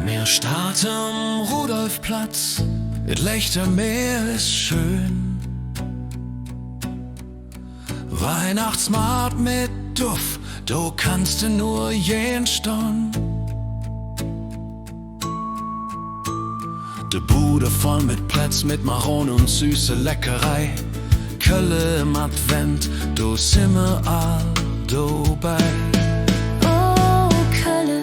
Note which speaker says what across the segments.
Speaker 1: Wir starten am Rudolfplatz, das Lechtermeer ist schön. Weihnachtsmarkt mit Duft, du kannst du nur jeden Stunde. De Bude voll mit Plätz, mit Marone und süße Leckerei. Kölle im Advent, du sind wir all dabei.
Speaker 2: Oh, Kölle,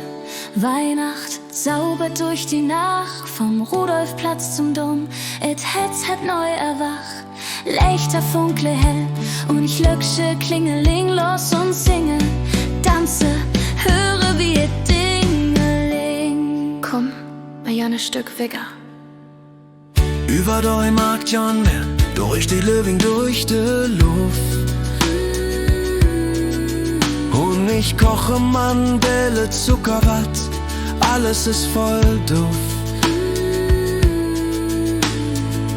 Speaker 2: Weihnacht, zaubert durch die Nacht. Vom Rudolfplatz zum Dom, et Hetz hat neu erwacht. Lichter funkle hell und ich löcksche Klingeling los und singe. Tanze, höre wie et Dingeling. Komm, mal ja ne Stück Wigger.
Speaker 1: Über der Markt Jan mehr, durch die Löwing, durch die Luft. Und ich koche Mandele, Zuckerwatt, alles ist voll Duft.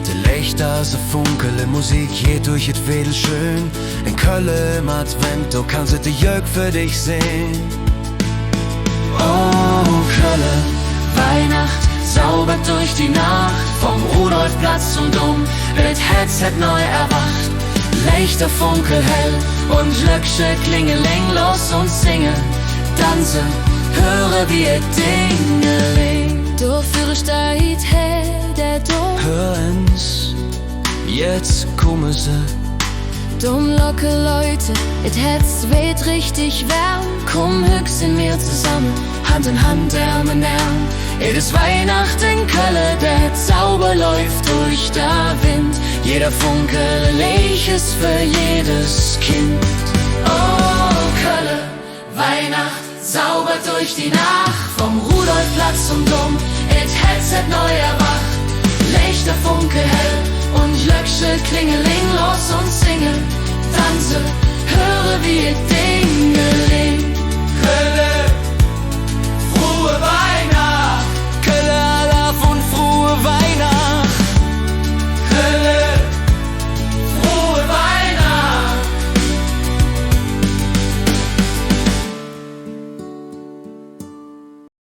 Speaker 1: Die Lichter, so funkele Musik, geht durch et Wedel schön. In Kölle im Advent, du kannst die Jörg für dich sehen.
Speaker 2: Oh, Kölle, Weihnacht, zaubert durch die Nacht. Vom Rudolfplatz zum Dom, wird Hetz neu erwacht. Lichter funkel hell und Glöcksche klingeling los und singe. Tanze, höre wie et Dingeling. Du führst steit her, der Dom.
Speaker 1: Hör uns, jetzt kommen sie.
Speaker 2: Dumm locke Leute, et Hetz weht richtig warm. Komm höchst in mir zusammen, Hand in Hand, Arm in Arm. Es ist Weihnacht in Kölle, der Zauber läuft durch der Wind. Jeder Funke Licht ist für jedes Kind. Oh, Kölle, Weihnacht, zaubert durch die Nacht. Vom Rudolfplatz zum Dom, et Hetz neu erwacht. Lichter funke hell und Glöcksche klingeling los und singe. Tanze, höre wie et